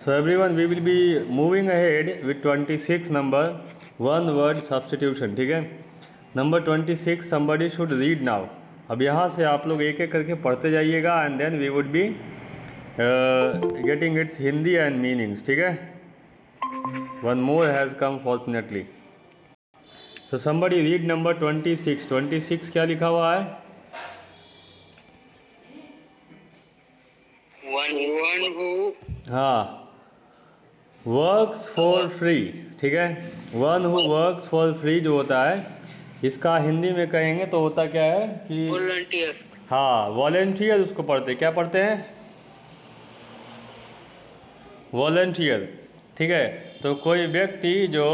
So everyone, we will be moving ahead with 26 number, one word substitution. ठीक है, number 26 somebody should read now. अब यहाँ से आप लोग एक एक करके पढ़ते जाइएगा and then we would be getting its Hindi and meanings. ठीक है, one more has come fortunately. So somebody read number 26. 26 क्या लिखा हुआ है? one who हाँ, वर्क्स फॉर फ्री. ठीक है, one who works for free जो होता है, इसका हिंदी में कहेंगे तो होता क्या है कि वॉलंटियर. हाँ, वॉलेंटियर उसको पढ़ते, क्या पढ़ते हैं? वॉलेंटियर. ठीक है, तो कोई व्यक्ति जो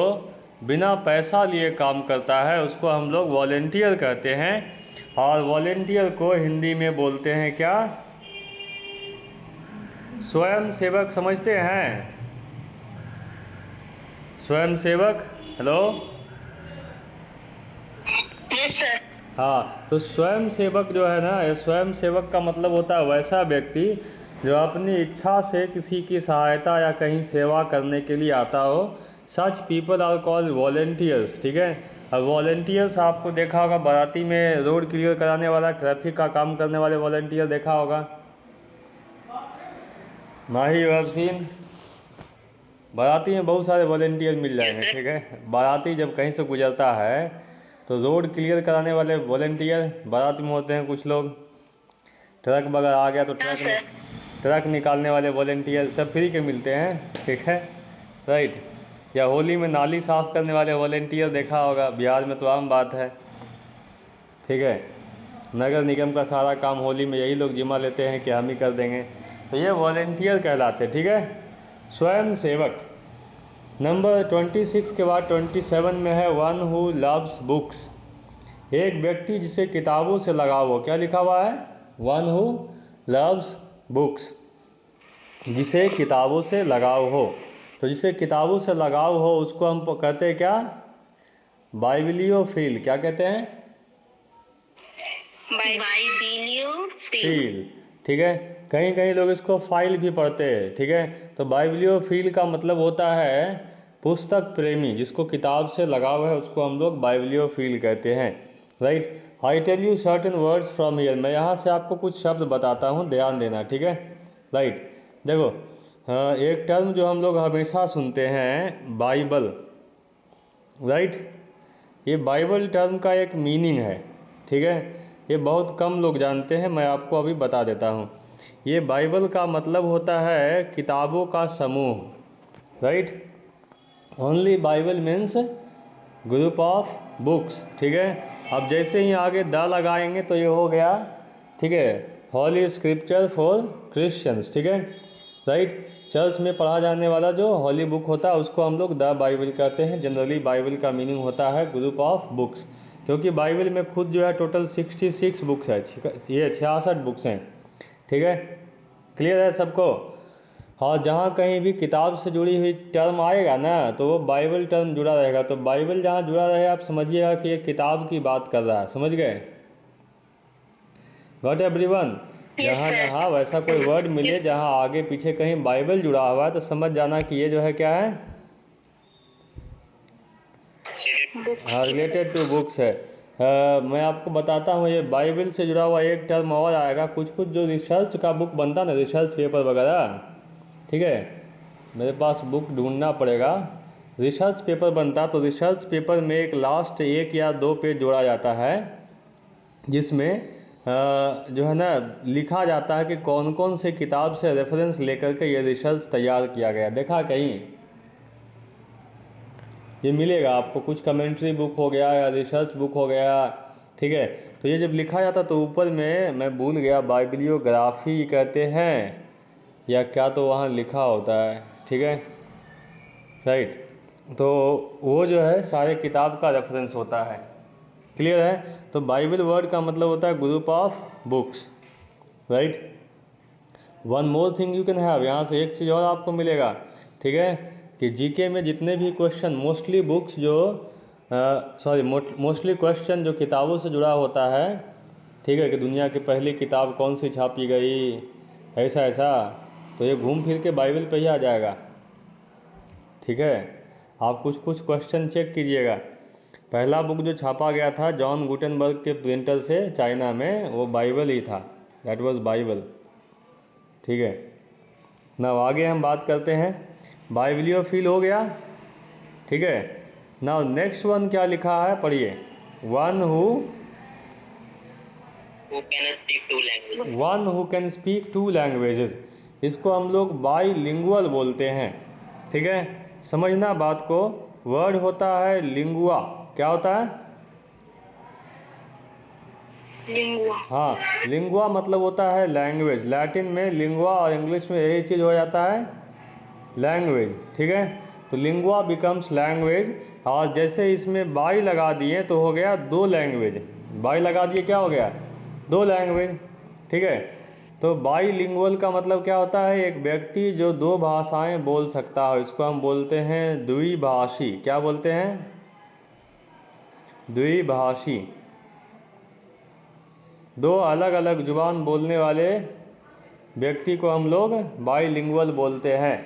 बिना पैसा लिए काम करता है उसको हम लोग वॉलेंटियर कहते हैं. और वॉलेंटियर को हिंदी में बोलते हैं क्या? स्वयं सेवक. समझते हैं स्वयं सेवक? Hello, yes sir. हाँ, तो स्वयं सेवक जो है ना, ये स्वयं सेवक का मतलब होता है वैसा व्यक्ति जो अपनी इच्छा से किसी की सहायता या कहीं सेवा करने के लिए आता हो. Such people are called volunteers. ठीक है, अब वॉलेंटियर्स आपको देखा होगा बाराती में रोड क्लियर कराने वाला, ट्रैफिक का काम करने वाले वॉलेंटियर देखा होगा. माही यू हैव सीन? बाराती में बहुत सारे वॉलेंटियर मिल जाएंगे. ठीक है, बाराती जब कहीं से गुजरता है तो रोड क्लियर कराने वाले वॉलेंटियर बारात में होते हैं. कुछ लोग ट्रक वगैरह आ गया तो ट्रक निकालने वाले वॉलेंटियर सब फ्री के मिलते हैं. ठीक है, राइट. या होली में नाली साफ़ करने वाले वॉलेंटियर देखा होगा, बिहार में तो आम बात है. ठीक है, नगर निगम का सारा काम होली में यही लोग जिम्मा लेते हैं कि हम ही कर देंगे, तो ये वॉलेंटियर कहलाते. ठीक है, स्वयं सेवक. नंबर 26 के बाद 27 में है वन हु लव्स बुक्स. एक व्यक्ति जिसे किताबों से लगाव हो. क्या लिखा हुआ है? वन हु लव्स बुक्स, जिसे किताबों से लगाव हो. तो जिसे किताबों से लगाव हो उसको हम कहते हैं क्या? बाइबिलियोफिल. क्या कहते हैं? बाइबिलियोफिल. ठीक है, कहीं कहीं लोग इसको फाइल भी पढ़ते हैं. ठीक है, तो बाइबिलियोफिल का मतलब होता है पुस्तक प्रेमी. जिसको किताब से लगाव है उसको हम लोग बाइबिलियोफिल कहते हैं. Right. I tell you certain words from here. मैं यहाँ से आपको कुछ शब्द बताता हूँ, ध्यान देना. ठीक है, राइट. देखो, एक टर्म जो हम लोग हमेशा सुनते हैं, बाइबल. राइट, ये बाइबल टर्म का एक मीनिंग है. ठीक है, ये बहुत कम लोग जानते हैं, मैं आपको अभी बता देता हूँ. ये बाइबल का मतलब होता है किताबों का समूह. Right, only Bible means group of books. ठीक है, अब जैसे ही आगे द लगाएंगे तो ये हो गया. ठीक है, होली स्क्रिप्चर फॉर क्रिश्चियंस. ठीक है, राइट. चर्च में पढ़ा जाने वाला जो होली बुक होता है उसको हम लोग द बाइबल कहते हैं. जनरली बाइबल का मीनिंग होता है ग्रुप ऑफ बुक्स, क्योंकि बाइबल में खुद जो है टोटल 66 बुक्स है. ये 66 बुक्स हैं. ठीक है, क्लियर है सबको? और जहाँ कहीं भी किताब से जुड़ी हुई टर्म आएगा ना तो वो बाइबल टर्म जुड़ा रहेगा. तो बाइबल जहाँ जुड़ा रहे आप समझिएगा कि ये किताब की बात कर रहा है. समझ गए? Got everyone? जहाँ जहाँ वैसा कोई वर्ड मिले जहाँ आगे पीछे कहीं बाइबल जुड़ा हुआ है तो समझ जाना कि ये जो है क्या है, हाँ, रिलेटेड टू बुक्स है. मैं आपको बताता हूँ, ये बाइबल से जुड़ा हुआ एक टर्म और आएगा. कुछ कुछ जो रिसर्च का बुक बनता ना, रिसर्च पेपर वगैरह. ठीक है, मेरे पास बुक ढूंढना पड़ेगा. रिसर्च पेपर बनता तो रिसर्च पेपर में एक लास्ट 1 या 2 पेज जोड़ा जाता है जिसमें जो है ना लिखा जाता है कि कौन कौन से किताब से रेफरेंस लेकर के ये रिसर्च तैयार किया गया. देखा कहीं? ये मिलेगा आपको. कुछ कमेंट्री बुक हो गया या रिसर्च बुक हो गया. ठीक है, तो ये जब लिखा जाता तो ऊपर में, मैं भूल गया, बाइबिलियोग्राफी कहते हैं या क्या, तो वहाँ लिखा होता है. ठीक है, राइट. तो वो जो है सारे किताब का रेफरेंस होता है. क्लियर है? तो बाइबल वर्ड का मतलब होता है group of books. Right. One more thing you can have. यहाँ से एक चीज़ और आपको मिलेगा. ठीक है, कि जीके में जितने भी क्वेश्चन, मोस्टली बुक्स जो मोस्टली क्वेश्चन जो किताबों से जुड़ा होता है. ठीक है, कि दुनिया की पहली किताब कौन सी छापी गई, ऐसा ऐसा. तो ये घूम फिर के बाइबल पे ही आ जाएगा। ठीक है, आप कुछ कुछ क्वेश्चन चेक कीजिएगा। पहला बुक जो छापा गया था जॉन गुटेनबर्ग के प्रिंटर से चाइना में, वो बाइबल ही था, दैट वाज बाइबल। ठीक है, ना आगे हम बात करते हैं। बाइबिलियोफिल हो गया। ठीक है, नाउ नेक्स्ट वन क्या लिखा है पढ़िए। One who can speak to languages, इसको हम लोग बाईलिंगुअल बोलते हैं। ठीक है, समझना बात को। वर्ड होता है लिंगुआ, क्या होता है? लिंगुआ। हाँ, लिंगुआ मतलब होता है लैंग्वेज। लैटिन में लिंगुआ और इंग्लिश में यही चीज़ हो जाता है लैंग्वेज। ठीक है, तो लिंगुआ बिकम्स लैंग्वेज। और जैसे इसमें बाई लगा दिए तो हो गया दो लैंग्वेज। बाई लगा दिए क्या हो गया? दो लैंग्वेज। ठीक है, तो बाईलिंगुअल का मतलब क्या होता है? एक व्यक्ति जो दो भाषाएं बोल सकता है, इसको हम बोलते हैं द्विभाषी। क्या बोलते हैं? द्विभाषी। दो अलग अलग जुबान बोलने वाले व्यक्ति को हम लोग बाईलिंगुअल बोलते हैं।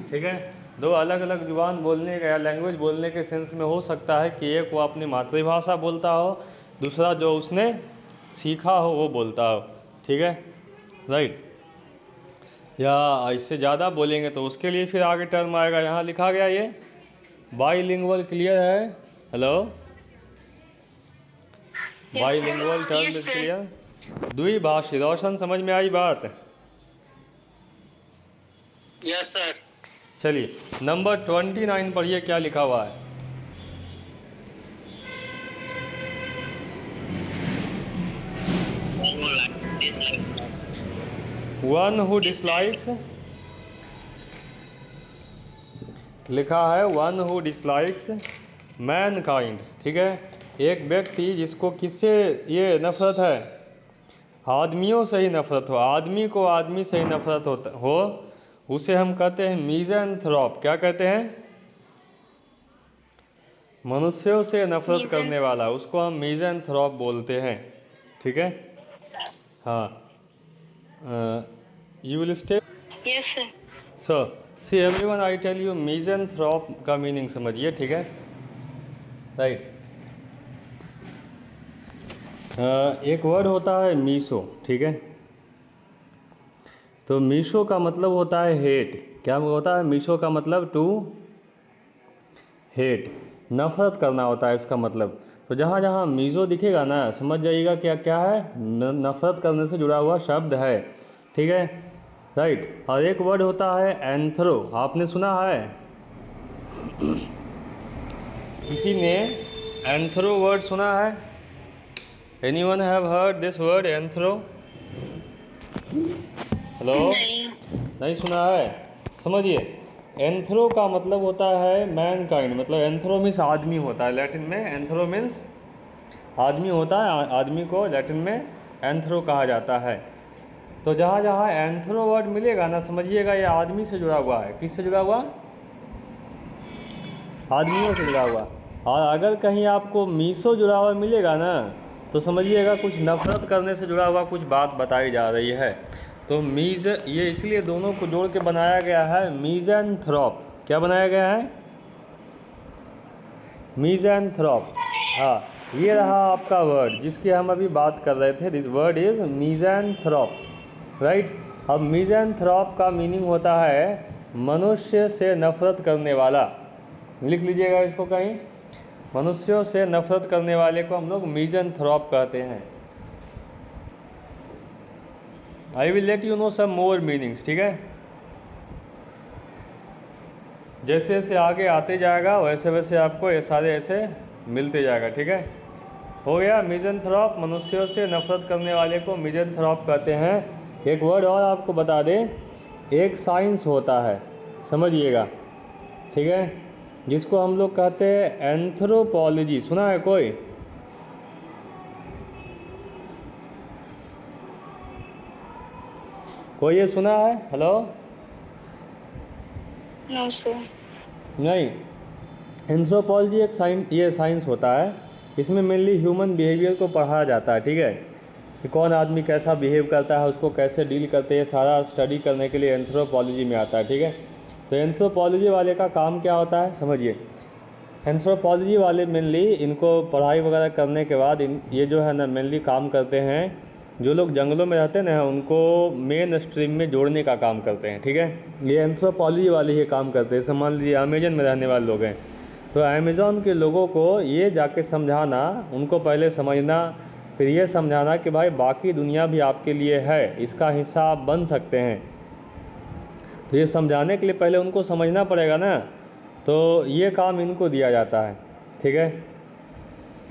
ठीक है, दो अलग अलग जुबान बोलने का या लैंग्वेज बोलने के सेंस में हो सकता है कि एक वो अपनी मातृभाषा बोलता हो, दूसरा जो उसने सीखा हो वो बोलता हो। ठीक है, राइट। या इससे ज़्यादा बोलेंगे तो उसके लिए फिर आगे टर्म आएगा। यहाँ लिखा गया ये बाईलिंगुअल, क्लियर है? Hello, bilingual term is clear. द्विभाषी, रोशन समझ में आई बात? Yes sir. चलिए नंबर 29 पढ़िए, क्या लिखा हुआ है? वन हु डिसलाइक्स, लिखा है वन हु डिसलाइक्स मैनकाइंड। ठीक है, एक व्यक्ति जिसको किससे ये नफरत है? आदमियों से ही नफरत हो, आदमी को आदमी से ही नफरत हो, उसे हम कहते हैं मिज़ेंथ्रोप। क्या कहते हैं? मनुष्यों से नफरत करने वाला, उसको हम मिज़ेंथ्रोप बोलते हैं। ठीक है, हाँ। You will stay? Yes sir. So see everyone, I tell you misanthrope का मीनिंग समझिए। ठीक है, राइट। एक वर्ड होता है मीशो। ठीक है, तो मीशो का मतलब होता है हेट। क्या होता है मीशो का मतलब? टू हेट, नफरत करना होता है इसका मतलब। तो जहाँ जहाँ मीशो दिखेगा ना, समझ जाइएगा क्या क्या है, नफरत करने से जुड़ा हुआ शब्द है। ठीक है, राइट। और एक वर्ड होता है एंथ्रो, आपने सुना है? किसी ने एंथ्रो वर्ड सुना है? Anyone have heard this word anthro? Hello, नहीं सुना है? समझिए, एंथ्रो का मतलब होता है मैनकाइंड, मतलब एंथ्रो मीन्स आदमी होता है। लैटिन में एंथ्रो मीन्स आदमी होता है, आदमी को लैटिन में एंथ्रो कहा जाता है। तो जहाँ जहाँ एंथ्रो वर्ड मिलेगा ना, समझिएगा ये आदमी से जुड़ा हुआ है। किससे जुड़ा हुआ? आदमियों से जुड़ा हुआ। और अगर कहीं आपको मीशो जुड़ा हुआ मिलेगा ना, तो समझिएगा कुछ नफरत करने से जुड़ा हुआ कुछ बात बताई जा रही है। तो मीज़, ये इसलिए दोनों को जोड़ के बनाया गया है मिज़ेंथ्रोप। क्या बनाया गया है? मिज़ेंथ्रोप। हाँ, ये रहा आपका वर्ड जिसकी हम अभी बात कर रहे थे। This word is misanthrope, right. अब मिज़ेंथ्रोप का मीनिंग होता है मनुष्य से नफरत करने वाला। लिख लीजिएगा इसको कहीं, मनुष्यों से नफरत करने वाले को हम लोग मिज़ेंथ्रोप कहते हैं। I will let you know some more meanings. ठीक है, जैसे जैसे आगे आते जाएगा वैसे वैसे आपको ये सारे ऐसे मिलते जाएगा। ठीक है, हो गया मिज़ेंथ्रोप, मनुष्यों से नफरत करने वाले को मिज़ेंथ्रोप कहते हैं। एक वर्ड और आपको बता दें, एक साइंस होता है, समझिएगा। ठीक है, जिसको हम लोग कहते हैं एंथ्रोपोलॉजी। सुना है कोई? कोई ये सुना है? Hello, no sir. नहीं। एंथ्रोपोलॉजी एक साइंस होता है, इसमें मेनली ह्यूमन बिहेवियर को पढ़ाया जाता है। ठीक है, कि कौन आदमी कैसा बिहेव करता है, उसको कैसे डील करते हैं, सारा स्टडी करने के लिए एंथ्रोपोलॉजी में आता है। ठीक है, तो एंथ्रोपोलॉजी वाले का काम क्या होता है समझिए। एंथ्रोपोलॉजी वाले मेनली इनको पढ़ाई वगैरह करने के बाद ये जो है ना मेनली काम करते हैं, जो लोग जंगलों में रहते हैं ना उनको मेन स्ट्रीम में जोड़ने का काम करते हैं। ठीक है, ये एंथ्रोपोलॉजी वाले ही काम करते हैं। मान लीजिए अमेजन में रहने वाले लोग हैं, तो अमेजोन के लोगों को ये जाके समझाना, उनको पहले समझना, फिर ये समझाना कि भाई बाकी दुनिया भी आपके लिए है, इसका हिस्सा आप बन सकते हैं। तो ये समझाने के लिए पहले उनको समझना पड़ेगा ना, तो ये काम इनको दिया जाता है। ठीक है,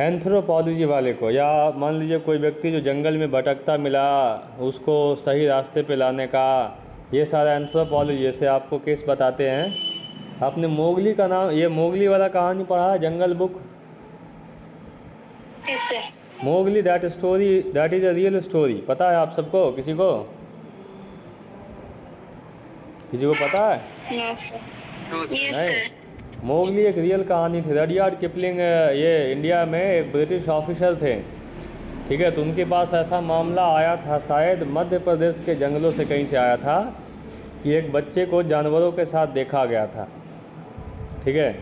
एंथ्रोपोलॉजी वाले को। या मान लीजिए कोई व्यक्ति जो जंगल में भटकता मिला, उसको सही रास्ते पे लाने का, ये सारा एंथ्रोपोलॉजी। जैसे आपको केस बताते हैं, आपने मोगली का नाम, ये मोगली वाला कहानी पढ़ा है, jungle book? Yes sir. Mowgli, that story, that is a real story. पता है आप सबको? किसी को पता है? No sir. यस नहीं, सर। मोगली एक रियल कहानी थी। रडियार्ड किपलिंग ये इंडिया में एक ब्रिटिश ऑफिसर थे। ठीक है, तो उनके पास ऐसा मामला आया था, शायद मध्य प्रदेश के जंगलों से कहीं से आया था, कि एक बच्चे को जानवरों के साथ देखा गया था। ठीक है,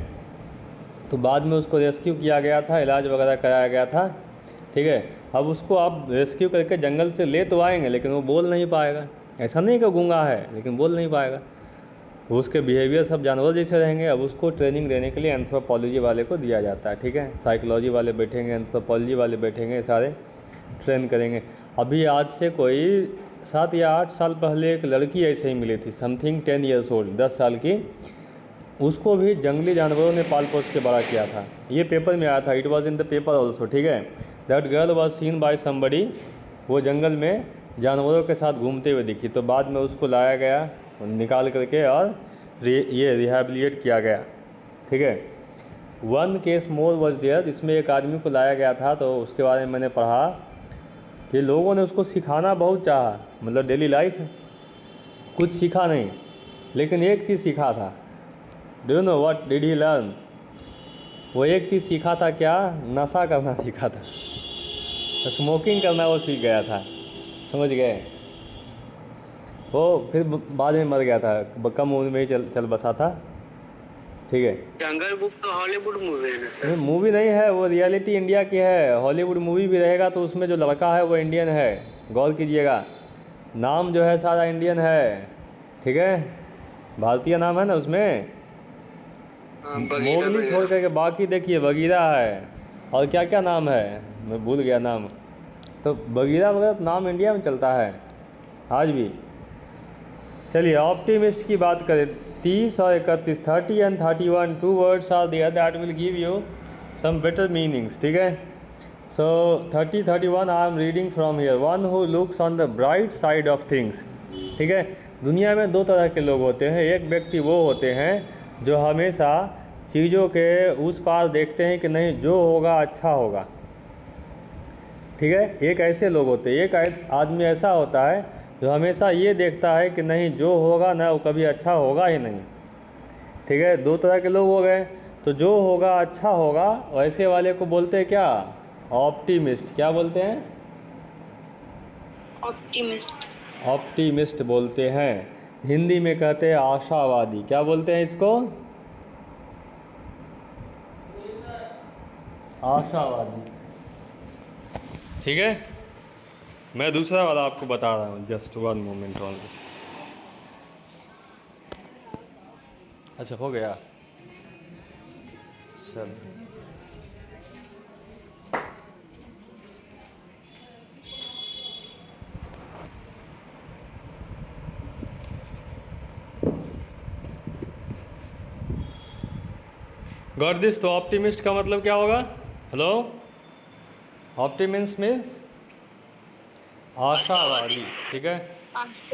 तो बाद में उसको रेस्क्यू किया गया था, इलाज वगैरह कराया गया था। ठीक है, अब उसको आप रेस्क्यू करके जंगल से ले तो आएंगे, लेकिन वो बोल नहीं पाएगा। ऐसा नहीं कि गूंगा है, लेकिन बोल नहीं पाएगा। उसके बिहेवियर सब जानवर जैसे रहेंगे। अब उसको ट्रेनिंग देने के लिए एंथ्रोपोलॉजी वाले को दिया जाता है। ठीक है, साइकोलॉजी वाले बैठेंगे, एंथ्रोपोलॉजी वाले बैठेंगे, सारे ट्रेन करेंगे। अभी आज से कोई 7 या 8 साल पहले एक लड़की ऐसे ही मिली थी, समथिंग 10 ईयर्स ओल्ड, 10 साल की। उसको भी जंगली जानवरों ने पाल पोस के बड़ा किया था। ये पेपर में आया था, it was in the paper also. ठीक है, that girl was seen by somebody. वो जंगल में जानवरों के साथ घूमते हुए दिखी, तो बाद में उसको लाया गया निकाल करके और ये रिहैबिलिएट किया गया। ठीक है, 1 केस मोर वॉज देयर, इसमें एक आदमी को लाया गया था, तो उसके बारे में मैंने पढ़ा कि लोगों ने उसको सिखाना बहुत चाहा, मतलब डेली लाइफ कुछ सीखा नहीं, लेकिन एक चीज़ सीखा था। Do you know what did he learn? वो एक चीज़ सीखा था, क्या? नशा करना सीखा था, स्मोकिंग करना वो सीख गया था। समझ गए? वो फिर बाद में मर गया था, कम उम्र में ही चल बसा था। ठीक है, जंगल बुक तो हॉलीवुड मूवी है ना सर? मूवी नहीं है, वो रियलिटी इंडिया की है। हॉलीवुड मूवी भी रहेगा तो उसमें जो लड़का है वो इंडियन है, गौर कीजिएगा। नाम जो है सारा इंडियन है। ठीक है, भारतीय नाम है ना उसमें। मोगली छोड़ करके बाकी देखिए बगीरा है, और क्या क्या नाम है मैं भूल गया नाम। तो बगीरा वगैरह नाम इंडिया में चलता है आज भी। चलिए ऑप्टिमिस्ट की बात करें, 30 और 31, 30 and 31, 2 words are there that will give you some better meanings. ठीक है, so 30, 31 I am reading from here. One who looks on the bright side of things. ठीक है, दुनिया में 2 तरह के लोग होते हैं। एक व्यक्ति वो होते हैं जो हमेशा चीज़ों के उस पार देखते हैं कि नहीं जो होगा अच्छा होगा। ठीक है, एक ऐसे लोग होते हैं। एक आदमी ऐसा होता है जो हमेशा ये देखता है कि नहीं जो होगा ना वो कभी अच्छा होगा ही नहीं। ठीक है, 2 तरह के लोग हो गए। तो जो होगा अच्छा होगा, वैसे वाले को बोलते हैं क्या? ऑप्टिमिस्ट। क्या बोलते हैं? ऑप्टिमिस्ट। ऑप्टिमिस्ट बोलते हैं। हिंदी में कहते हैं आशावादी। क्या बोलते हैं इसको? आशावादी। ठीक है, मैं दूसरा वाला आपको बता रहा हूँ, जस्ट 1 मोमेंट ओनली। अच्छा हो गया, चल। Got this? तो ऑप्टिमिस्ट का मतलब क्या होगा? हेलो, ऑप्टिमिस्ट मीन्स आशावादी। ठीक है,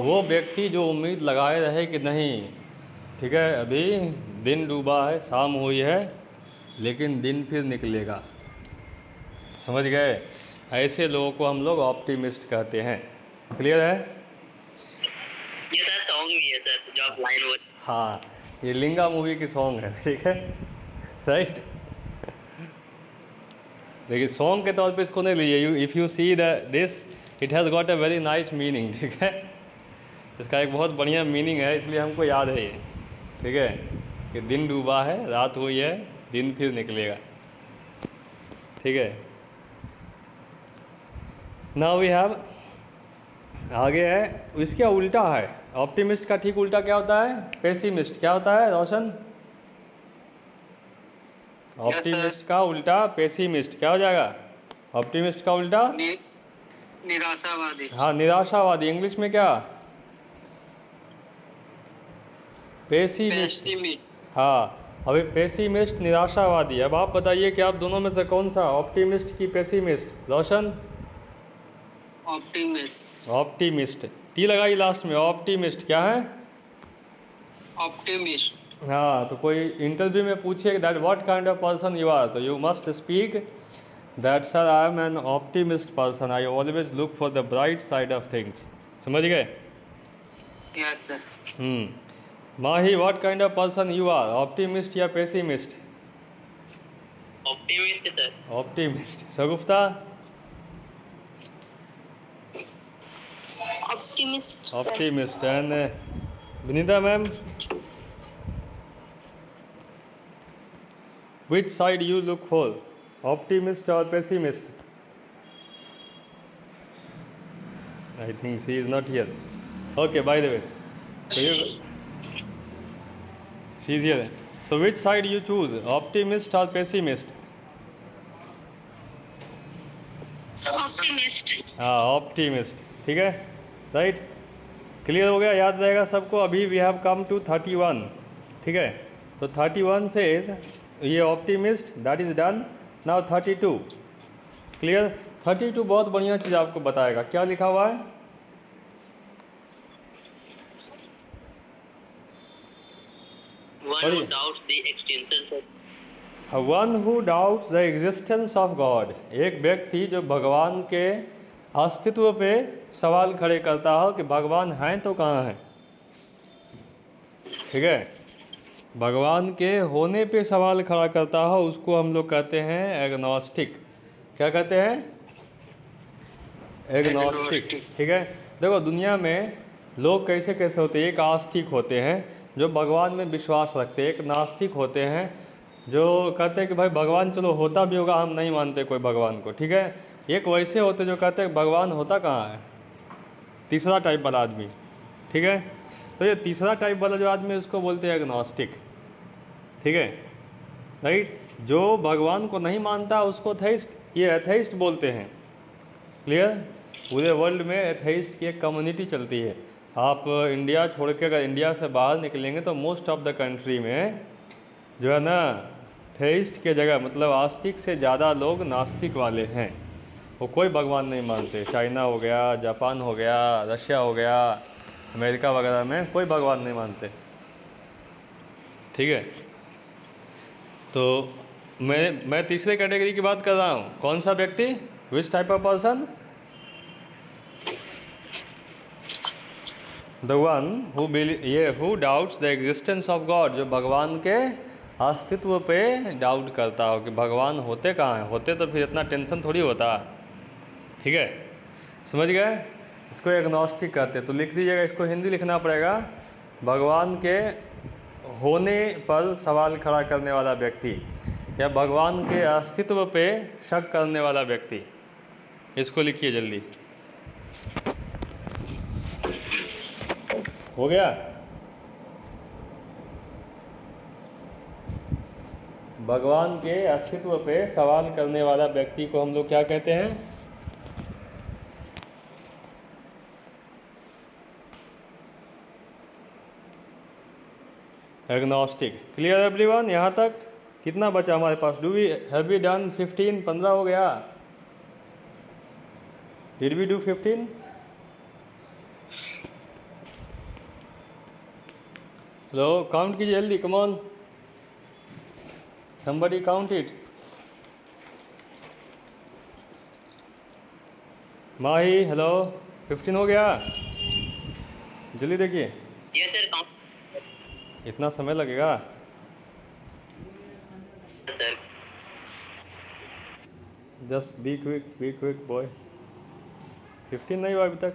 वो व्यक्ति जो उम्मीद लगाए रहे कि नहीं, ठीक है, अभी दिन डूबा है, शाम हुई है, लेकिन दिन फिर निकलेगा। समझ गए? ऐसे लोगों को हम लोग ऑप्टिमिस्ट कहते हैं। क्लियर है? ये सर सॉन्ग भी है सर, जो आप लाइन वो। हाँ, ये लिंगा मूवी की सॉन्ग है। ठीक है, राइट। देखिए सॉन्ग के तौर पे इसको नहीं लीजिए। If you see this it has got a very nice meaning, ठीक है। इसका एक बहुत बढ़िया मीनिंग है, इसलिए हमको याद है ये, ठीक है, कि दिन डूबा है, रात हुई है, दिन फिर निकलेगा, ठीक है। नाउ वी हैव, आगे है, इसका उल्टा है, ऑप्टिमिस्ट का ठीक उल्टा क्या होता है? पेसिमिस्ट। क्या होता है रोशन? ऑप्टिमिस्ट का उल्टा पेसिमिस्ट। क्या हो जाएगा ऑप्टिमिस्ट का उल्टा? निराशावादी। हाँ, निराशावादी। इंग्लिश में क्या? पेसिमिस्ट। हाँ, अभी पेसिमिस्ट निराशावादी। अब आप बताइए कि आप दोनों में से कौन सा, ऑप्टिमिस्ट की pessimist? Roshan? Optimist. Optimist, T लगाई लास्ट में। ऑप्टिमिस्ट क्या है? ऑप्टिमिस्ट। हाँ, तो कोई इंटरव्यू में पूछे that what kind of person you are, तो you must speak that sir I am an optimist person, I always look for the bright side of things. समझ गए? Yes sir. Mahi, what kind of person you are, optimist या pessimist? Optimist sir. Optimist. Shagufta? Optimist. Optimist. And Vinita ma'am, which side you look for, optimist or pessimist? I think she is not here. Okay, by the way, so you, she is here. So which side you choose, optimist or pessimist? Optimist. हाँ, optimist, ठीक है, right. Clear हो गया, याद रहेगा सबको। अभी we have come to 31, ठीक है। तो 31 से ये optimist that is done. Now 32, clear. 32 बहुत बढ़िया चीज़ आपको बताएगा। क्या लिखा हुआ है? One who doubts the existence of one who doubts the existence of God, एक व्यक्ति जो भगवान के अस्तित्व पे सवाल खड़े करता हो कि भगवान हैं तो कहाँ हैं, ठीक है। भगवान के होने पे सवाल खड़ा करता हो, उसको हम लोग कहते हैं एग्नोस्टिक। क्या कहते हैं? एग्नोस्टिक, ठीक है। देखो दुनिया में लोग कैसे कैसे होते हैं। एक आस्तिक होते हैं जो भगवान में विश्वास रखते हैं, एक नास्तिक होते हैं जो कहते हैं कि भाई भगवान चलो होता भी होगा, हम नहीं मानते कोई भगवान को, ठीक है। एक वैसे होते हैं जो कहते हैं भगवान होता कहाँ है, तीसरा टाइप वाला आदमी, ठीक है। तो ये तीसरा टाइप वाला जो आदमी उसको बोलते हैं एग्नोस्टिक, ठीक है, राइट। जो भगवान को नहीं मानता उसको एथेइस्ट, ये एथेइस्ट बोलते हैं, क्लियर। पूरे वर्ल्ड में एथेइस्ट की एक कम्युनिटी चलती है। आप इंडिया छोड़ के अगर इंडिया से बाहर निकलेंगे तो मोस्ट ऑफ द कंट्री में जो है ना, थेइस्ट के जगह मतलब आस्तिक से ज़्यादा लोग नास्तिक वाले हैं। वो कोई भगवान नहीं मानते। चाइना हो गया, जापान हो गया, रशिया हो गया, अमेरिका वगैरह में कोई भगवान नहीं मानते, ठीक है। तो मैं तीसरे कैटेगरी की बात कर रहा हूँ। कौन सा व्यक्ति, which type of person? The one who doubts the existence of God, जो भगवान के अस्तित्व पे डाउट करता हो कि भगवान होते कहाँ हैं। होते तो फिर इतना टेंशन थोड़ी होता, ठीक है, समझ गए। इसको एग्नोस्टिक कहते हैं। तो लिख दीजिएगा, इसको हिंदी लिखना पड़ेगा, भगवान के होने पर सवाल खड़ा करने वाला व्यक्ति या भगवान के अस्तित्व पे शक करने वाला व्यक्ति। इसको लिखिए जल्दी। हो गया? भगवान के अस्तित्व पे सवाल करने वाला व्यक्ति को हम लोग क्या कहते हैं? एग्नोस्टिक। Clear everyone? यहाँ तक कितना बचा हमारे पास? Do we have we done 15? 15 हो गया। Did we do 15? Hello, count कीजिए जल्दी, come on, somebody count it. Mahi, hello, 15 हो गया? जल्दी देखिए। Yes sir. काउंट इतना समय लगेगा? Sir. Just be quick boy. 15 नहीं हुआ अभी तक।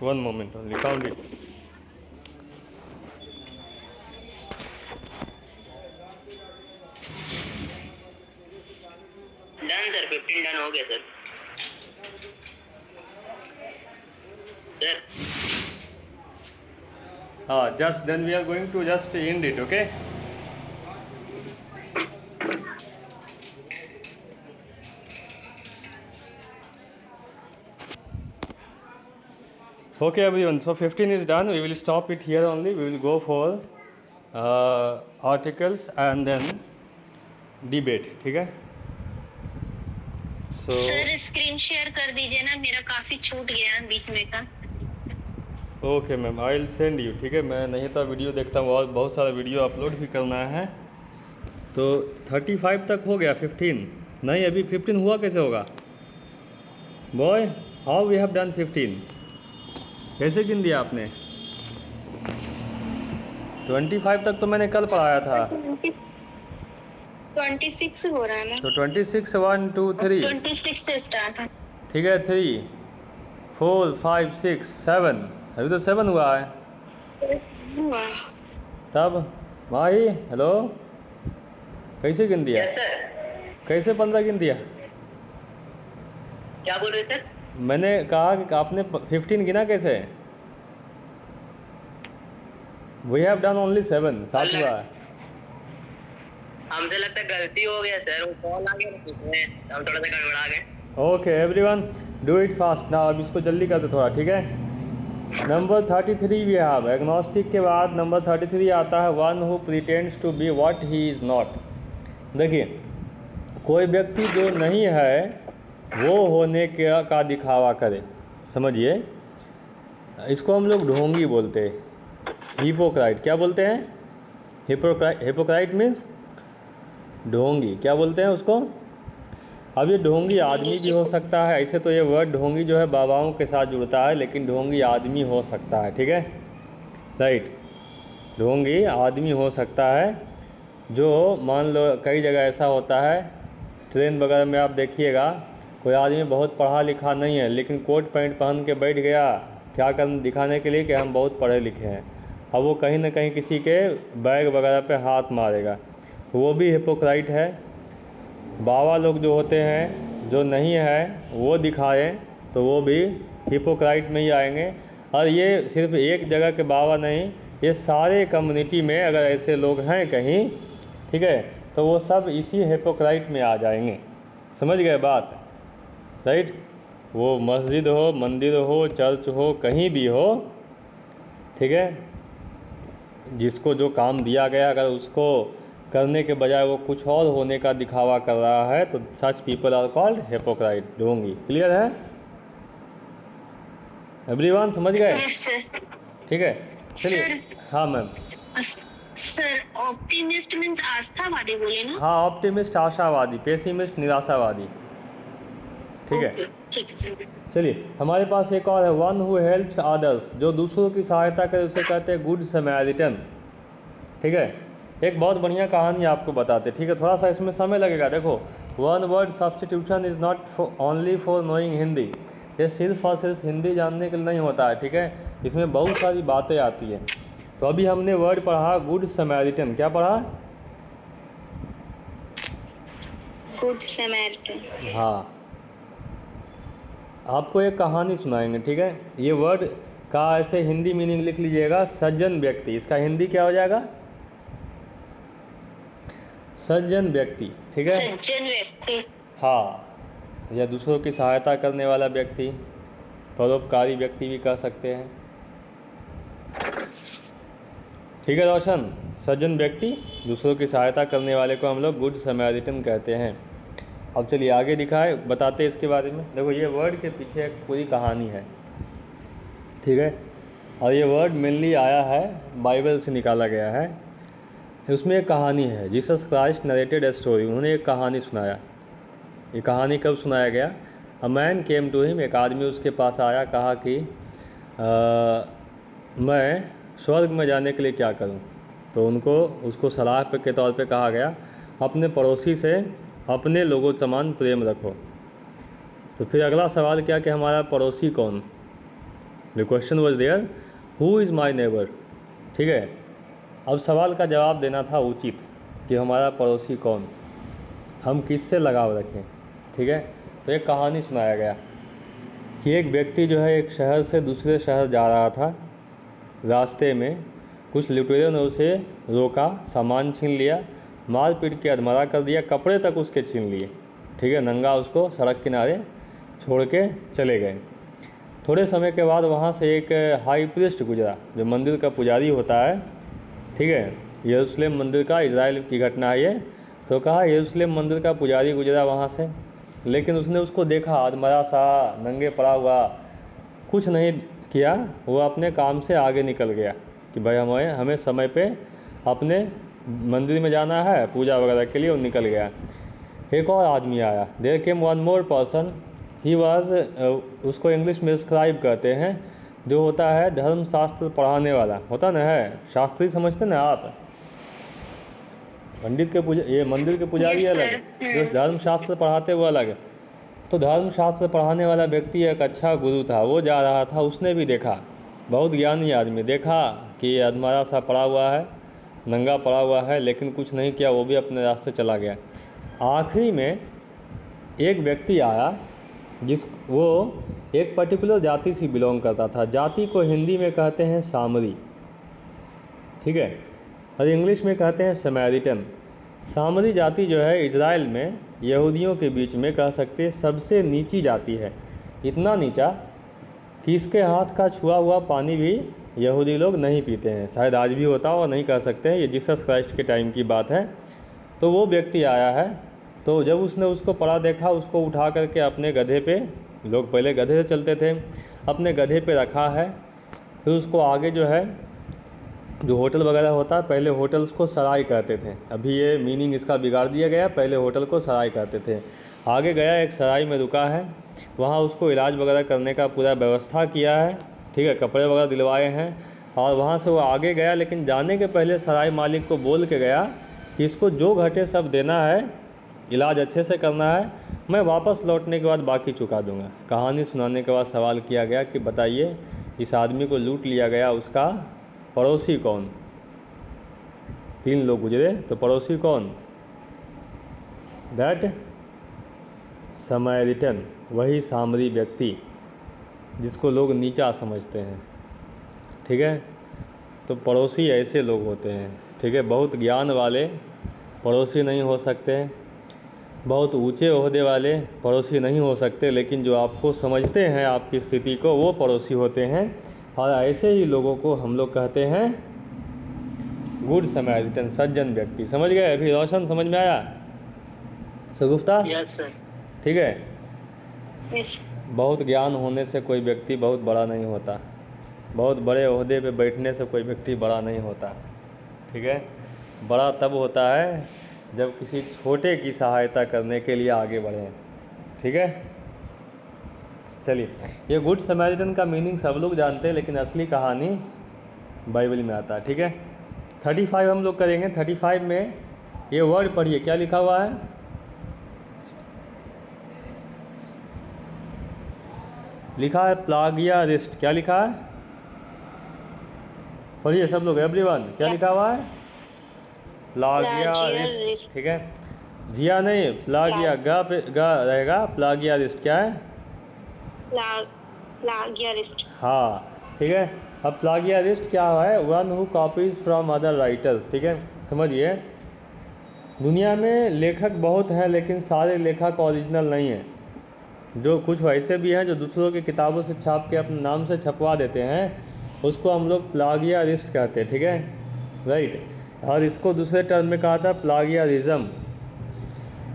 1 moment only, count it. Done sir, 15 done हो गया सर। सर हाँ, just then we are going to just end it, okay. Okay everyone, so 15 is done. We will stop it here only. We will go for articles and then debate, ठीक है। So sir screen share कर दीजिए ना, मेरा काफी छूट गया बीच में का। Okay ma'am, I will send you, ठीक है। मैं नहीं तो वीडियो देखता हूँ और बहुत सारा वीडियो अपलोड भी करना है। तो 35 तक हो गया, 15 नहीं, अभी 15 हुआ कैसे होगा boy? How we have done 15? कैसे गिन दिया आपने? 25 तक तो मैंने कल पढ़ाया था। 26 हो रहा है ना? तो 26 1 2 3 26 से स्टार्ट है। ठीक है, 3 4 5 6 7, अभी तो 7 हुआ है। तब भाई हेलो, कैसे गिन दिया? Yes sir. कैसे 15 गिन दिया? क्या बोल रहे सर? मैंने कहा कि आपने 15 गिना कैसे? वी हैव डन ओनली 7, 7 हुआ है। हमसे लगता है गलती हो गया सर, वो कॉल आ गया इसमें, हम थोड़ा सा गड़बड़ा गए। Okay everyone, do it fast ना। अब इसको जल्दी कर दो थोड़ा, ठीक है। नंबर 33 वी हैव, एग्नोस्टिक के बाद नंबर 33 आता है, one who pretends to be what he is not. देखिए, कोई व्यक्ति जो नहीं है वो होने का दिखावा करे, समझिए। इसको हम लोग ढोंगी बोलते हैं, हिपोक्राइट। क्या बोलते हैं? हिपोक्राइट मीन्स ढोंगी। क्या बोलते हैं उसको? अब ये ढोंगी आदमी भी हो सकता है, ऐसे तो ये वर्ड ढोंगी जो है बाबाओं के साथ जुड़ता है, लेकिन ढोंगी आदमी हो सकता है, ठीक है, राइट। ढोंगी आदमी हो सकता है, जो मान लो कई जगह ऐसा होता है, ट्रेन वगैरह में आप देखिएगा, कोई आदमी बहुत पढ़ा लिखा नहीं है लेकिन कोट पैंट पहन के बैठ गया, क्या कर दिखाने के लिए कि हम बहुत पढ़े लिखे हैं। अब वो कहीं ना कहीं किसी के बैग वगैरह पे हाथ मारेगा, तो वो भी हिपोक्राइट है। बाबा लोग जो होते हैं, जो नहीं है वो दिखाएं, तो वो भी हिपोक्राइट में ही आएंगे। और ये सिर्फ एक जगह के बाबा नहीं, ये सारे कम्युनिटी में अगर ऐसे लोग हैं कहीं, ठीक है, तो वो सब इसी हिपोक्राइट में आ जाएंगे। समझ गए बात, राइट। वो मस्जिद हो, मंदिर हो, चर्च हो, कहीं भी हो, ठीक है, जिसको जो काम दिया गया अगर उसको करने के बजाय वो कुछ और होने का दिखावा कर रहा है, तो सच पीपल आर कॉल्ड हिपोक्राइट, ढोंगी। क्लियर है एवरीवन? समझ गए? ठीक है, चलिए। हाँ मैम। सर ऑप्टिमिस्ट मींस आस्थावादी बोले ना? हाँ, ऑप्टिमिस्ट आशावादी, पेसिमिस्ट निराशावादी, ठीक है। ठीक है। चलिए, हमारे पास एक और है, वन हु हेल्प्स अदर्स, जो दूसरों की सहायता करे उसे कहते हैं गुड समैरिटन, ठीक है। एक बहुत बढ़िया कहानी आपको बताते, ठीक है, थोड़ा सा इसमें समय लगेगा। देखो, one word substitution is not only for knowing Hindi, ये सिर्फ और सिर्फ हिंदी जानने के लिए नहीं होता है, ठीक है, इसमें बहुत सारी बातें आती हैं। तो अभी हमने वर्ड पढ़ा गुड समैरिटन, क्या पढ़ा? Good Samaritan. हाँ, आपको एक कहानी सुनाएंगे, ठीक है। ये वर्ड का ऐसे हिंदी मीनिंग लिख लीजिएगा, सज्जन व्यक्ति। इसका हिंदी क्या हो जाएगा? सज्जन व्यक्ति, ठीक है। सज्जन व्यक्ति, हाँ, या दूसरों की सहायता करने वाला व्यक्ति, परोपकारी व्यक्ति भी कह सकते हैं, ठीक है रोशन। सज्जन व्यक्ति, दूसरों की सहायता करने वाले को हम लोग गुड समैरिटन कहते हैं। अब चलिए आगे दिखाए, बताते इसके बारे में। देखो, ये वर्ड के पीछे एक पूरी कहानी है, ठीक है, और ये वर्ड मेनली आया है बाइबल से निकाला गया है। उसमें एक कहानी है, Jesus Christ narrated a story, उन्होंने एक कहानी सुनाया। ये कहानी कब सुनाया गया? A man came to him, एक आदमी उसके पास आया, कहा कि मैं स्वर्ग में जाने के लिए क्या करूं? तो उसको सलाह के तौर पे कहा गया, अपने पड़ोसी से अपने लोगों समान प्रेम रखो। तो फिर अगला सवाल क्या कि हमारा पड़ोसी कौन। The question was there who is my neighbour. ठीक है, अब सवाल का जवाब देना था उचित कि हमारा पड़ोसी कौन, हम किससे लगाव रखें। ठीक है, तो एक कहानी सुनाया गया कि एक व्यक्ति जो है एक शहर से दूसरे शहर जा रहा था। रास्ते में कुछ लुटेरों ने उसे रोका, सामान छीन लिया, मार पीट के अधमरा कर दिया, कपड़े तक उसके छीन लिए। ठीक है, नंगा उसको सड़क किनारे छोड़ के चले गए। थोड़े समय के बाद वहाँ से एक हाई प्रीस्ट गुजरा, जो मंदिर का पुजारी होता है। ठीक है, यरूशलेम मंदिर का, इजराइल की घटना है ये। तो कहा यरूशलेम मंदिर का पुजारी गुजरा वहाँ से, लेकिन उसने उसको देखा अधमरा सा, नंगे पड़ा हुआ, कुछ नहीं किया। वो अपने काम से आगे निकल गया कि भाई हमें समय पे अपने मंदिर में जाना है पूजा वगैरह के लिए, वो निकल गया। एक और आदमी आया, there came one more person, he was, उसको इंग्लिश में स्क्राइब कहते हैं, जो होता है धर्मशास्त्र पढ़ाने वाला, होता ना है, शास्त्री समझते ना आप, पंडित के पूजा, ये मंदिर के पुजारी Yes, अलग, sir. जो धर्मशास्त्र पढ़ाते हुए अलग। तो धर्मशास्त्र पढ़ाने वाला व्यक्ति एक अच्छा गुरु था, वो जा रहा था, उसने भी देखा, बहुत ज्ञानी आदमी, देखा कि अधमरा सा पड़ा हुआ है, नंगा पड़ा हुआ है, लेकिन कुछ नहीं किया, वो भी अपने रास्ते चला गया। आखिरी में एक व्यक्ति आया वो एक पर्टिकुलर जाति से बिलोंग करता था। जाति को हिंदी में कहते हैं सामरी, ठीक है, और इंग्लिश में कहते हैं समैरिटन। सामरी जाति जो है इजराइल में यहूदियों के बीच में कह सकते हैं सबसे नीची जाति है। इतना नीचा कि इसके हाथ का छुआ हुआ पानी भी यहूदी लोग नहीं पीते हैं, शायद आज भी होता हो, नहीं कह सकते हैं, ये जीसस क्राइस्ट के टाइम की बात है। तो वो व्यक्ति आया है, तो जब उसने उसको पड़ा देखा, उसको उठा करके अपने गधे पे, लोग पहले गधे से चलते थे, अपने गधे पे रखा है। फिर उसको आगे जो है, जो होटल वगैरह होता है, पहले होटल्स को सराय कहते थे, अभी ये मीनिंग इसका बिगाड़ दिया गया, पहले होटल को सराय कहते थे। आगे गया, एक सराय में रुका है, वहाँ उसको इलाज वगैरह करने का पूरा व्यवस्था किया है। ठीक है, कपड़े वगैरह दिलवाए हैं, और वहाँ से वो आगे गया, लेकिन जाने के पहले सराय मालिक को बोल के गया कि इसको जो घटे सब देना है, इलाज अच्छे से करना है, मैं वापस लौटने के बाद बाकी चुका दूंगा। कहानी सुनाने के बाद सवाल किया गया कि बताइए इस आदमी को लूट लिया गया, उसका पड़ोसी कौन। 3 लोग गुजरे, तो पड़ोसी कौन, दैट समैरिटन, वही सामरी व्यक्ति जिसको लोग नीचा समझते हैं। ठीक है, तो पड़ोसी ऐसे लोग होते हैं। ठीक है, बहुत ज्ञान वाले पड़ोसी नहीं हो सकते, बहुत ऊंचे ओहदे वाले पड़ोसी नहीं हो सकते, लेकिन जो आपको समझते हैं आपकी स्थिति को, वो पड़ोसी होते हैं। और ऐसे ही लोगों को हम लोग कहते हैं गुड समैरिटन, सज्जन व्यक्ति। समझ गए? अभी रोशन समझ में आया? सगुफ्ता? Yes sir. ठीक है, Yes. बहुत ज्ञान होने से कोई व्यक्ति बहुत बड़ा नहीं होता, बहुत बड़े ओहदे पे बैठने से कोई व्यक्ति बड़ा नहीं होता। ठीक है, बड़ा तब होता है जब किसी छोटे की सहायता करने के लिए आगे बढ़ें। ठीक है, चलिए, ये गुड समैरिटन का मीनिंग सब लोग जानते हैं, लेकिन असली कहानी बाइबल में आता है। ठीक है, 35 हम लोग करेंगे। 35 में ये वर्ड पढ़िए, क्या लिखा हुआ है? लिखा है प्लागियारिस्ट। क्या लिखा है? पढ़िए सब लोग, एवरीवन, क्या लिखा हुआ है? प्लागियारिस्ट। ठीक है, जिया नहीं, प्लागिया, गा पे गा रहेगा, प्लागियारिस्ट क्या है? Plagiarist. हाँ, ठीक है। अब प्लागियारिस्ट क्या है? One who copies from other writers. ठीक है, समझिए, दुनिया में लेखक बहुत हैं, लेकिन सारे लेखक ओरिजिनल नहीं हैं। जो कुछ वैसे भी हैं जो दूसरों की किताबों से छाप के अपने नाम से छपवा देते हैं, उसको हम लोग प्लागियारिस्ट कहते हैं। ठीक है, राइट। और इसको दूसरे टर्म में कहा था प्लागियारिज्म।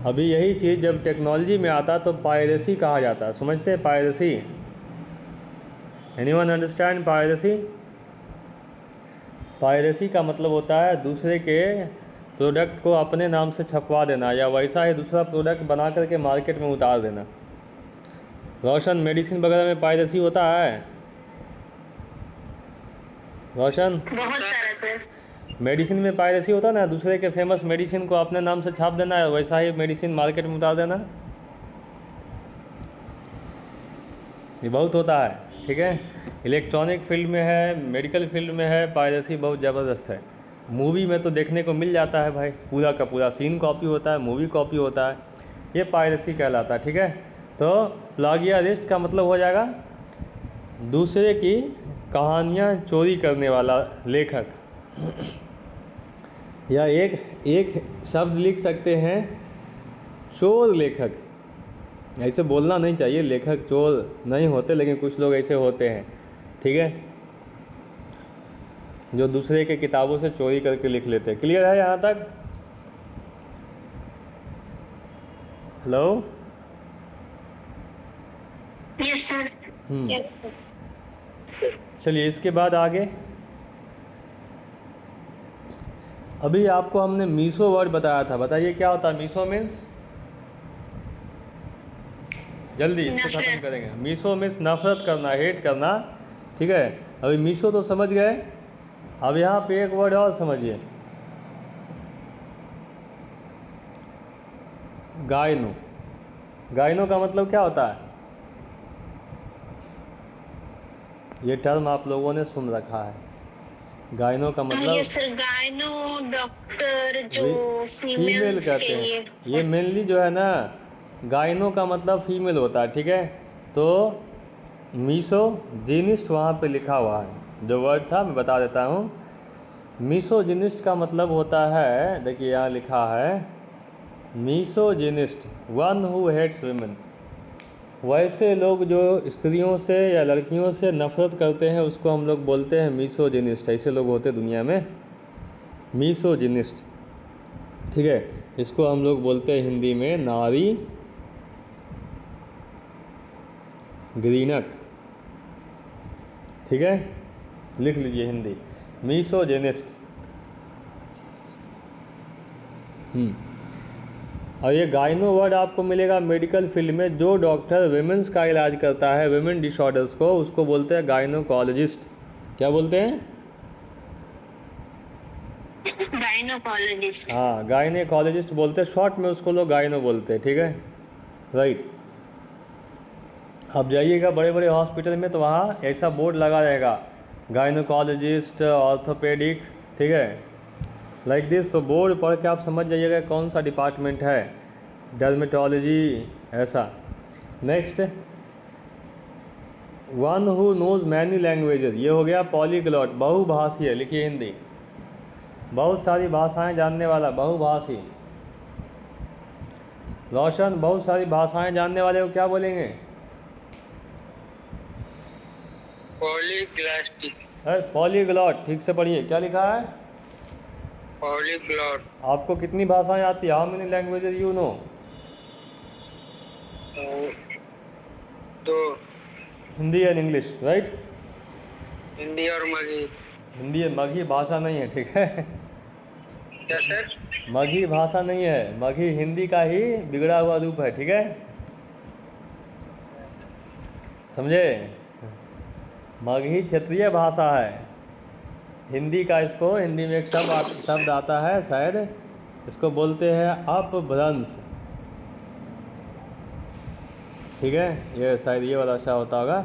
अभी यही चीज़ जब टेक्नोलॉजी में आता तो पायरेसी कहा जाता है। समझते हैं piracy? Anyone understand piracy? Piracy का मतलब होता है दूसरे के प्रोडक्ट को अपने नाम से छपवा देना, या वैसा ही दूसरा प्रोडक्ट बना करके मार्केट में उतार देना। रोशन, मेडिसिन वगैरह में पायरेसी होता है? रोशन, बहुत सारा सर। मेडिसिन में पायरेसी होता है ना, दूसरे के फेमस मेडिसिन को अपने नाम से छाप देना है, वैसा ही मेडिसिन मार्केट में उतार देना। ये बहुत होता है, ठीक है। इलेक्ट्रॉनिक फील्ड में है, मेडिकल फील्ड में है, पायरेसी बहुत ज़बरदस्त है। मूवी में तो देखने को मिल जाता है भाई, पूरा का पूरा सीन कॉपी होता है, मूवी कॉपी होता है, ये पायरेसी कहलाता है, ठीक है। तो प्लागियरिस्ट का मतलब हो जाएगा दूसरे की कहानियाँ चोरी करने वाला लेखक। या एक शब्द लिख सकते हैं चोर लेखक। ऐसे बोलना नहीं चाहिए, लेखक चोर नहीं होते, लेकिन कुछ लोग ऐसे होते हैं, ठीक है, जो दूसरे के किताबों से चोरी करके लिख लेते हैं। क्लियर है यहाँ तक? हेलो। Yes sir. चलिए इसके बाद आगे। अभी आपको हमने मीसो वर्ड बताया था, बताइए क्या होता है मीसो मीन्स? जल्दी इसको खत्म करेंगे। मीसो मीन्स नफरत करना, हेट करना, ठीक है। अभी मीसो तो समझ गए, अब यहाँ पे एक वर्ड और समझिए, गायनो। गायनो का मतलब क्या होता है? ये टर्म आप लोगों ने सुन रखा है, गायनो का मतलब सर गायनो डॉक्टर जो फीमेल कहते हैं। ये मेनली जो है ना, गायनो का मतलब फीमेल होता है, ठीक है। तो मिसोजिनिस्ट वहाँ पे लिखा हुआ है, जो वर्ड था मैं बता देता हूँ। मिसोजिनिस्ट का मतलब होता है, देखिए यहाँ लिखा है, misogynist one who hates women. वैसे लोग जो स्त्रियों से या लड़कियों से नफरत करते हैं उसको हम लोग बोलते हैं मिसोजिनिस्ट। ऐसे लोग होते हैं दुनिया में, मिसोजिनिस्ट, ठीक है। इसको हम लोग बोलते हैं हिंदी में नारी घृणक, ठीक है, लिख लीजिए हिंदी, मिसोजिनिस्ट। और ये गायनो वर्ड आपको मिलेगा मेडिकल फील्ड में। जो डॉक्टर विमेंस का इलाज करता है, विमेन डिसऑर्डर्स को, उसको बोलते हैं गायनोकोलॉजिस्ट। क्या बोलते हैं? गायनोकोलॉजिस्ट। हाँ, गायनोकोलॉजिस्ट बोलते हैं, शॉर्ट में उसको लोग गायनो बोलते हैं, ठीक है, राइट। अब जाइएगा बड़े बड़े हॉस्पिटल में तो वहाँ ऐसा बोर्ड लगा रहेगा, गायनोकोलॉजिस्ट, ऑर्थोपेडिक्स, ठीक है, लाइक दिस। तो बोर्ड पढ़ के आप समझ जाइएगा कौन सा डिपार्टमेंट है, डर्मेटोलॉजी, ऐसा। Next, one who knows many languages, ये हो गया पॉलीग्लॉट, बहुभाषी है। लिखिए हिंदी, बहुत सारी भाषाएं जानने वाला, बहुभाषी। रोशन, बहुत सारी भाषाएं जानने वाले को क्या बोलेंगे? पॉलीग्लॉट। पॉलीग्लॉट, ठीक से पढ़िए, क्या लिखा है? पॉलीग्लॉट। आपको कितनी भाषाएं आती है? How many languages you know? तो Hindi and English, right. Hindi और मगही। हिंदी मगही भाषा नहीं है, ठीक है। क्या सर? मगही भाषा नहीं है, मगही हिंदी का ही बिगड़ा हुआ रूप है, ठीक है, समझे? मगही क्षेत्रीय भाषा है, हिंदी का, इसको हिंदी में एक शब्द आता है शायद, इसको बोलते हैं अपभ्रंश, ठीक है, ये शायद ये वाला अच्छा होता होगा।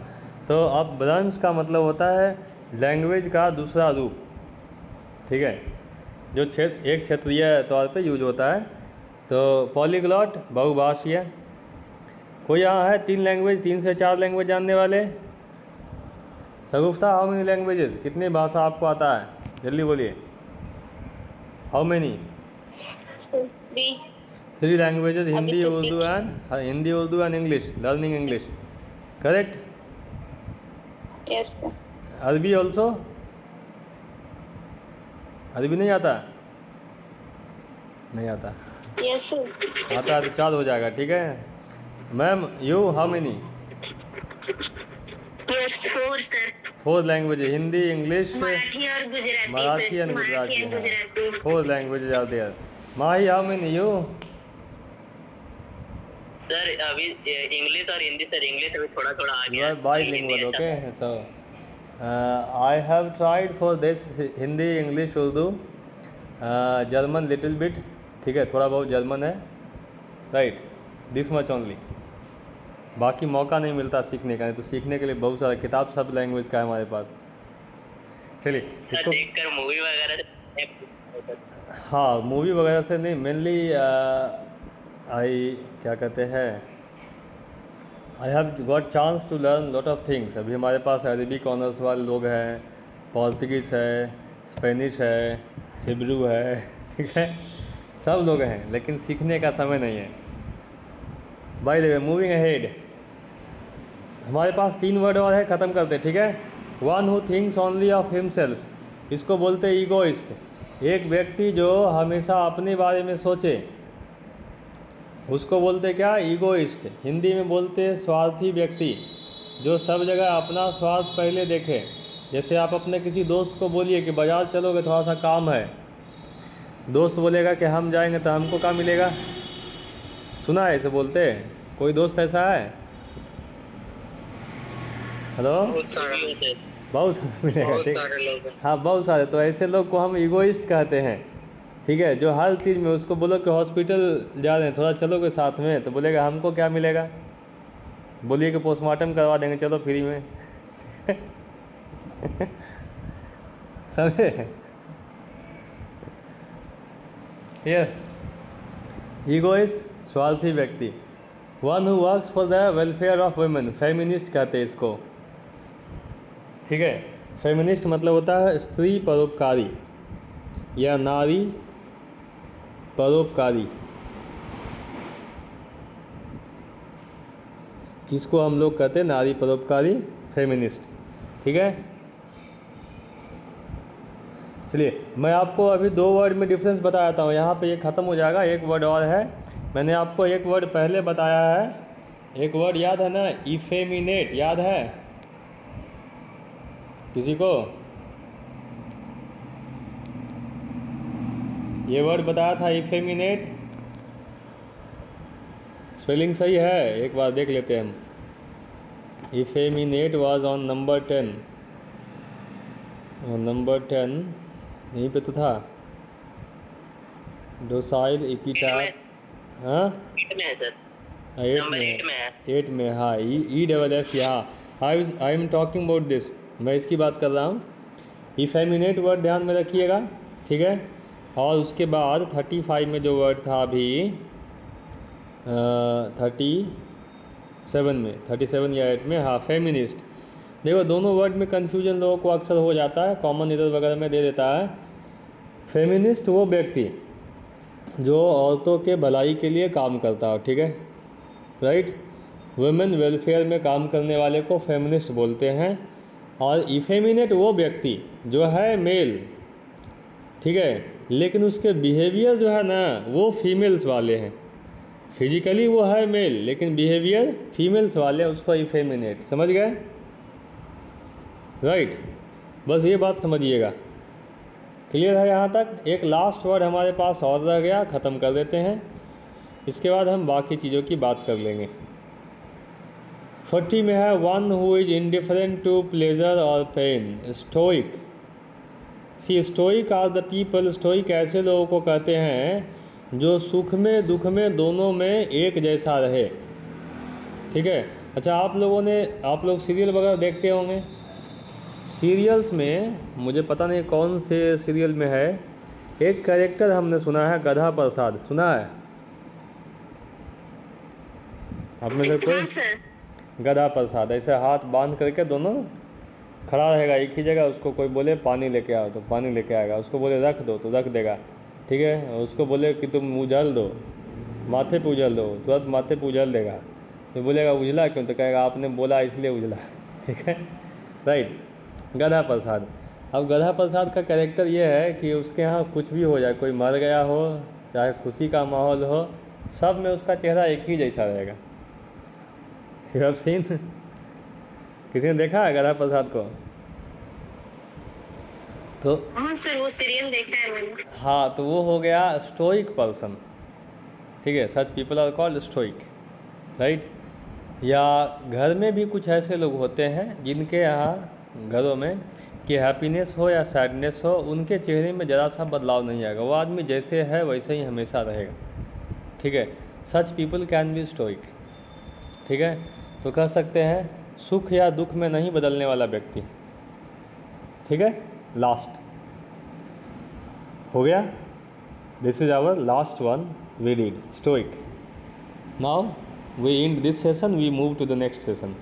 तो अपभ्रंश का मतलब होता है लैंग्वेज का दूसरा रूप, ठीक है, जो एक क्षेत्रीय तौर पे यूज होता है। तो पॉलीग्लॉट बहुभाषीय। कोई यहाँ है 3 लैंग्वेज, 3 से 4 लैंग्वेज जानने वाले? सगुफ्ता, हाउ मेनी लैंग्वेजेस, कितनी भाषा आपको आता है? जल्दी बोलिए, how many? 3 languages, Hindi, Urdu and English, learning English, correct? Yes sir. अरबी ऑल्सो? अरबी नहीं आता? नहीं आता? Yes sir. आता है तो 4 हो जाएगा, ठीक है। Ma'am, you how many? Yes 4 sir. 4 languages, Hindi, English, Marathi और Gujarati. Marathi and Marathi and Gujarati, Gujarati. 4 languages are there. Mahi, how many you? Sir अभी इंग्लिश और हिंदी सर, इंग्लिश अभी थोड़ा थोड़ा आ You गया। are bilingual, okay? So, I have tried for this Hindi, English, Urdu, German little bit, ठीक है, थोड़ा बहुत जर्मन है, राइट, दिस मच ओनली। बाकी मौका नहीं मिलता सीखने का, नहीं तो सीखने के लिए बहुत सारा किताब सब लैंग्वेज का है हमारे पास। चलिए इसको, देखकर मूवी वगैरह से। हाँ मूवी वगैरह से नहीं, मेनली आई क्या कहते हैं, I have got chance to learn lot of things. अभी हमारे पास अरबिक ऑनर्स वाले लोग हैं, पोर्तुगीज़ है, स्पेनिश है, हिब्रू है, ठीक है, सब लोग हैं, लेकिन सीखने का समय नहीं है। By the way moving ahead, हमारे पास 3 वर्ड और है, ख़त्म करते, ठीक है। One who thinks only of himself, इसको बोलते हैं ईगोइस्ट। एक व्यक्ति जो हमेशा अपने बारे में सोचे, उसको बोलते क्या, ईगोइस्ट। हिंदी में बोलते हैं स्वार्थी व्यक्ति, जो सब जगह अपना स्वार्थ पहले देखे। जैसे आप अपने किसी दोस्त को बोलिए कि बाज़ार चलोगे, थोड़ा सा काम है, दोस्त बोलेगा कि हम जाएंगे तो हमको क्या मिलेगा। सुना है ऐसे बोलते हैं? कोई दोस्त ऐसा है? हेलो, बहुत सारा मिलेगा, ठीक। हाँ बहुत सारे, तो ऐसे लोग को हम ईगोइस्ट कहते हैं, ठीक है। जो हर चीज़ में, उसको बोलो कि हॉस्पिटल जा रहे हैं, थोड़ा चलोगे साथ में, तो बोलेगा हमको क्या मिलेगा। बोलिए कि पोस्टमार्टम करवा देंगे, चलो फ्री में। समझे? ये ईगोइस्ट, स्वार्थी व्यक्ति। One who works for the welfare of women, feminist कहते हैं इसको, ठीक है। फेमिनिस्ट मतलब होता है स्त्री परोपकारी या नारी परोपकारी, इसको हम लोग कहते हैं नारी परोपकारी, फेमिनिस्ट, ठीक है। चलिए मैं आपको अभी 2 वर्ड में डिफरेंस बताता हूँ, यहाँ पे ये ख़त्म हो जाएगा। एक वर्ड और है, मैंने आपको एक वर्ड पहले बताया है, एक वर्ड याद है ना, इफेमिनेट, याद है किसी को? ये वर्ड बताया था इफेमिनेट, स्पेलिंग सही है, एक बार देख लेते हैं हम। इफेमिनेट वाज ऑन नंबर 10, नंबर 10 यहीं पे तो था। डोसाइल इपिटाप, हाँ 8 में है सर, 8 नंबर में 8 में है। 8 में, हाँ ई डबल एफ, हाँ I am talking about this, मैं इसकी बात कर रहा हूँ। इफेमिनेट वर्ड ध्यान में रखिएगा, ठीक है। और उसके बाद 35 में जो वर्ड था अभी 37 में, 37 या 8 में, हाँ फेमिनिस्ट। देखो दोनों वर्ड में कन्फ्यूजन लोगों को अक्सर हो जाता है, कॉमन एरर वगैरह में दे देता है। फेमिनिस्ट वो व्यक्ति जो औरतों के भलाई के लिए काम करता हो, ठीक है, राइट। वुमेन वेलफेयर में काम करने वाले को फेमिनिस्ट बोलते हैं। और इफेमिनेट वो व्यक्ति जो है मेल, ठीक है, लेकिन उसके बिहेवियर जो है ना वो फीमेल्स वाले हैं। फिजिकली वो है मेल लेकिन बिहेवियर फीमेल्स वाले, उसको इफेमिनेट, समझ गए, राइट। बस ये बात समझिएगा, क्लियर है यहाँ तक। एक लास्ट वर्ड हमारे पास और रह गया, ख़त्म कर देते हैं, इसके बाद हम बाकी चीज़ों की बात कर लेंगे। 40 में है one who is indifferent to pleasure और pain, stoic. See stoic are the people, stoic ऐसे लोगों को कहते हैं जो सुख में दुख में दोनों में एक जैसा रहे, ठीक है। अच्छा आप लोग सीरियल वगैरह देखते होंगे, सीरियल्स में मुझे पता नहीं कौन से सीरियल में है, एक कैरेक्टर हमने सुना है गधा प्रसाद, सुना है आपने से कोई? हाँ सर, गधा प्रसाद ऐसे हाथ बांध करके दोनों खड़ा रहेगा एक ही जगह, उसको कोई बोले पानी लेके आओ तो पानी लेके आएगा, उसको बोले रख दो तो रख देगा, ठीक है। उसको बोले कि तुम उजल दो, माथे पे उजल दो, तुरंत माथे पे उजल देगा। तो बोलेगा उजला क्यों, तो कहेगा आपने बोला इसलिए उजला, ठीक है, राइट। गधा प्रसाद। अब गधा प्रसाद का कैरेक्टर ये है कि उसके यहाँ कुछ भी हो जाए, कोई मर गया हो चाहे खुशी का माहौल हो, सब में उसका चेहरा एक ही जैसा रहेगा। यू हैव सीन, किसी ने देखा है गधा प्रसाद को? तो हाँ सर, वो सीरियल देखा है मैंने। हाँ, तो वो हो गया स्टोइक पर्सन, ठीक है। Such people are called stoic, right. या घर में भी कुछ ऐसे लोग होते हैं जिनके यहाँ घरों में कि हैप्पीनेस हो या सैडनेस हो, उनके चेहरे में ज़रा सा बदलाव नहीं आएगा, वो आदमी जैसे है वैसे ही हमेशा रहेगा, ठीक है। Such people can be stoic, ठीक है। तो कह सकते हैं सुख या दुख में नहीं बदलने वाला व्यक्ति। ठीक है, लास्ट हो गया। This is our last one we did, stoic. Now we end this session, we move to the next session.